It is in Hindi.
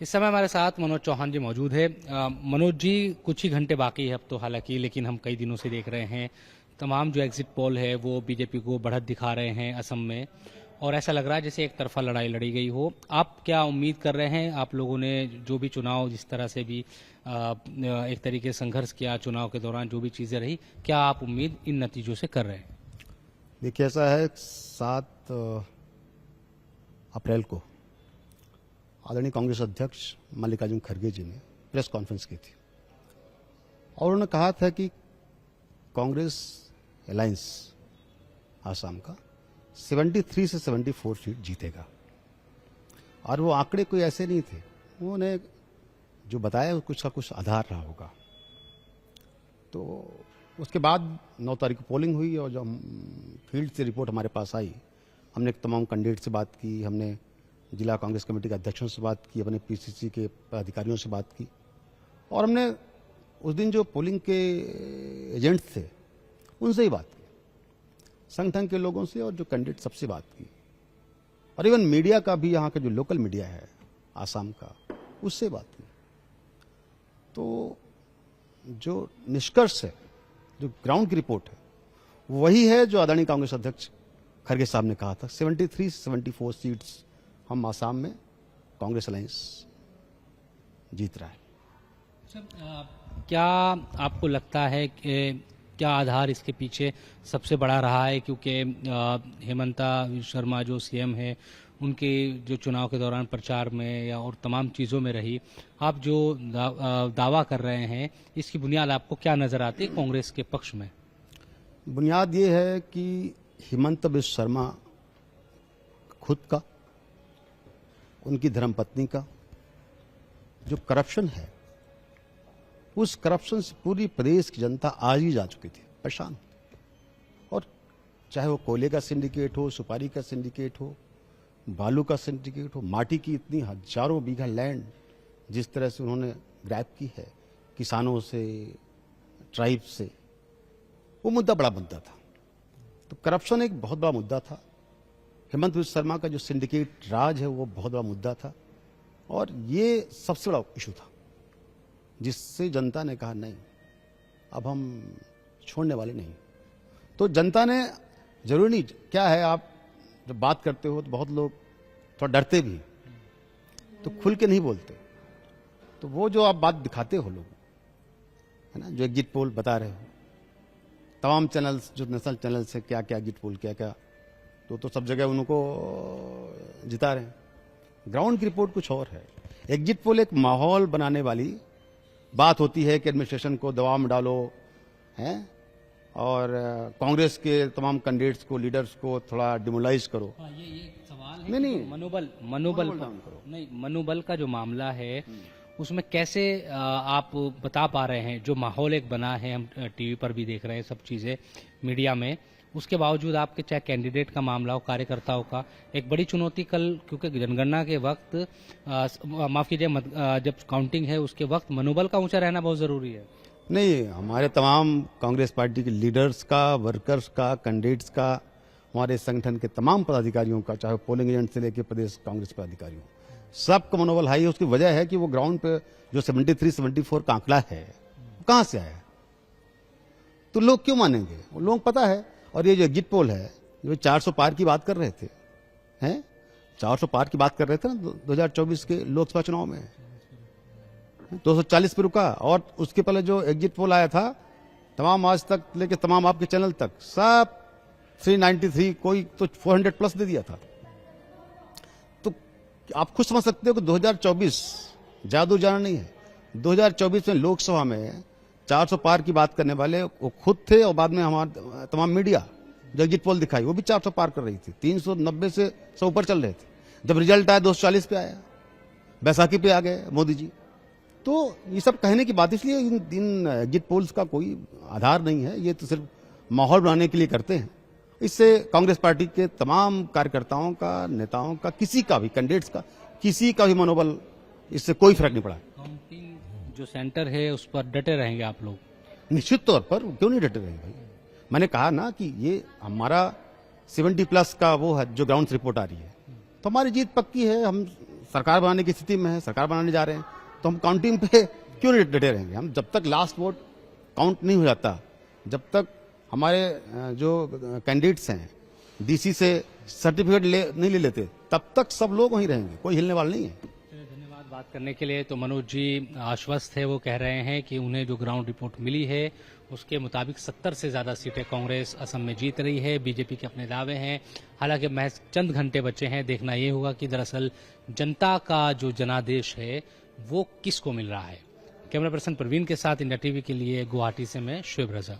इस समय हमारे साथ मनोज चौहान जी मौजूद है। मनोज जी, कुछ ही घंटे बाकी है अब तो हालांकि, लेकिन हम कई दिनों से देख रहे हैं तमाम जो एग्जिट पोल है वो बीजेपी को बढ़त दिखा रहे हैं असम में, और ऐसा लग रहा है जैसे एक तरफा लड़ाई लड़ी गई हो। आप क्या उम्मीद कर रहे हैं? आप लोगों ने जो भी चुनाव जिस तरह से भी एक तरीके से संघर्ष किया चुनाव के दौरान, जो भी चीज़ें रही, क्या आप उम्मीद इन नतीजों से कर रहे हैं? देखिए, ऐसा है 7 अप्रैल को आदरणीय कांग्रेस अध्यक्ष मल्लिकार्जुन खड़गे जी ने प्रेस कॉन्फ्रेंस की थी और उन्होंने कहा था कि कांग्रेस अलायंस आसाम का 73 से 74 सीट जीतेगा। और वो आंकड़े कोई ऐसे नहीं थे, उन्होंने जो बताया कुछ का कुछ आधार रहा होगा। तो उसके बाद 9 तारीख को पोलिंग हुई और जब फील्ड से रिपोर्ट हमारे पास आई, हमने तमाम कैंडिडेट से बात की, हमने जिला कांग्रेस कमेटी के अध्यक्षों से बात की, अपने पीसीसी के अधिकारियों से बात की, और हमने उस दिन जो पोलिंग के एजेंट्स थे उनसे ही बात की, संगठन के लोगों से और जो कैंडिडेट सबसे बात की, और इवन मीडिया का भी, यहाँ का जो लोकल मीडिया है आसाम का, उससे बात की। तो जो निष्कर्ष है, जो ग्राउंड की रिपोर्ट है, वही है जो आदरणीय कांग्रेस अध्यक्ष खड़गे साहब ने कहा था। 73 से 74 सीट्स हम आसाम में कांग्रेस अलायंस जीत रहा है। क्या आपको लगता है कि क्या आधार इसके पीछे सबसे बड़ा रहा है? क्योंकि हेमंता शर्मा जो सीएम है, उनके जो चुनाव के दौरान प्रचार में या और तमाम चीज़ों में रही, आप जो दावा कर रहे हैं, इसकी बुनियाद आपको क्या नज़र आती है कांग्रेस के पक्ष में? बुनियाद ये है कि हेमंत बिस्व शर्मा खुद का, उनकी धर्मपत्नी का जो करप्शन है, उस करप्शन से पूरी प्रदेश की जनता आज ही जा चुकी थी, परेशान। और चाहे वो कोयले का सिंडिकेट हो, सुपारी का सिंडिकेट हो, बालू का सिंडिकेट हो, माटी की इतनी हजारों बीघा लैंड जिस तरह से उन्होंने ग्रैब की है किसानों से, ट्राइब से, वो मुद्दा बड़ा मुद्दा था। तो करप्शन एक बहुत बड़ा मुद्दा था। हेमंत बिस्व शर्मा का जो सिंडिकेट राज है वो बहुत बड़ा मुद्दा था, और ये सबसे बड़ा इशू था जिससे जनता ने कहा नहीं, अब हम छोड़ने वाले नहीं। तो जनता ने, जरूरी नहीं क्या है, आप जब बात करते हो तो बहुत लोग थोड़ा डरते भी, तो खुल के नहीं बोलते। तो वो जो आप बात दिखाते हो लोग, है ना, जो एग्जिट पोल बता रहे हो, तमाम चैनल्स, जो नेशनल चैनल्स है, क्या क्या एग्जिट पोल, क्या क्या, तो सब जगह उनको जिता रहे हैं। ग्राउंड की रिपोर्ट कुछ और है। एग्जिट पोल एक माहौल बनाने वाली बात होती है कि एडमिनिस्ट्रेशन को दबाव में डालो, हैं, और कांग्रेस के तमाम कैंडिडेट्स को, लीडर्स को थोड़ा डिमोलाइज करो। ये सवाल है नहीं, मनोबल का जो मामला है, उसमें कैसे आप बता पा रहे हैं? जो माहौल एक बना है, हम टीवी पर भी देख रहे हैं सब चीज़ें, मीडिया में, उसके बावजूद आपके चाहे कैंडिडेट का मामला हो, कार्यकर्ताओं का, एक बड़ी चुनौती कल, क्योंकि जनगणना के वक्त, माफ कीजिए, जब काउंटिंग है उसके वक्त मनोबल का ऊंचा रहना बहुत जरूरी है। नहीं, हमारे तमाम कांग्रेस पार्टी के लीडर्स का, वर्कर्स का, कैंडिडेट्स का, हमारे संगठन के तमाम पदाधिकारियों का, चाहे पोलिंग एजेंट से लेकर प्रदेश कांग्रेस पदाधिकारियों, सबका मनोबल हाई है। उसकी वजह है कि वो ग्राउंड पे जो 73-74 का आंकड़ा है, कहां से आया? तो लोग क्यों मानेंगे? लोगों को पता है। और ये जो एग्जिट पोल है, जो 400 पार की बात कर रहे थे, हैं, 400 पार की बात कर रहे थे ना 2024 के लोकसभा चुनाव में, 240 पे रुका। और उसके पहले जो एग्जिट पोल आया था, तमाम आज तक लेके तमाम आपके चैनल तक, सब 393, कोई तो 400 प्लस दे दिया था। तो आप खुद समझ सकते हो कि 2024 जादू जाना नहीं है। 2024 में लोकसभा में 400 पार की बात करने वाले वो खुद थे, और बाद में हमारे तमाम मीडिया जो एग्जिट पोल दिखाई, वो भी 400 पार कर रही थी, 390 से 100 ऊपर चल रहे थे। जब रिजल्ट आया 240 पे आया, बैसाखी पे आ गए मोदी जी। तो ये सब कहने की बात, इसलिए इन एग्जिट पोल्स का कोई आधार नहीं है, ये तो सिर्फ माहौल बनाने के लिए करते हैं। इससे कांग्रेस पार्टी के तमाम कार्यकर्ताओं का, नेताओं का, किसी का भी, कैंडिडेट्स का, किसी का भी मनोबल, इससे कोई फर्क नहीं पड़ा। काउंटिंग जो सेंटर है उस पर डटे रहेंगे आप लोग? निश्चित तौर पर, क्यों नहीं डटे रहेंगे भाई। मैंने कहा ना कि ये हमारा 70 प्लस का वो है जो ग्राउंड रिपोर्ट आ रही है, तो हमारी जीत पक्की है। हम सरकार बनाने की स्थिति में है, सरकार बनाने जा रहे हैं, तो हम काउंटिंग पे क्यों नहीं डटे रहेंगे? हम जब तक लास्ट वोट काउंट नहीं हो जाता, जब तक हमारे जो कैंडिडेट्स हैं डीसी से सर्टिफिकेट नहीं ले लेते, तब तक सब लोग वहीं रहेंगे, कोई हिलने वाला नहीं है। धन्यवाद बात करने के लिए। तो मनोज जी आश्वस्त है, वो कह रहे हैं कि उन्हें जो ग्राउंड रिपोर्ट मिली है उसके मुताबिक 70 से ज्यादा सीटें कांग्रेस असम में जीत रही है। बीजेपी के अपने दावे हैं, हालांकि महज चंद घंटे बचे हैं। देखना ये होगा कि दरअसल जनता का जो जनादेश है वो किसको मिल रहा है। कैमरा पर्सन प्रवीण के साथ इंडिया टीवी के लिए गुवाहाटी से मैं शुभ रजा।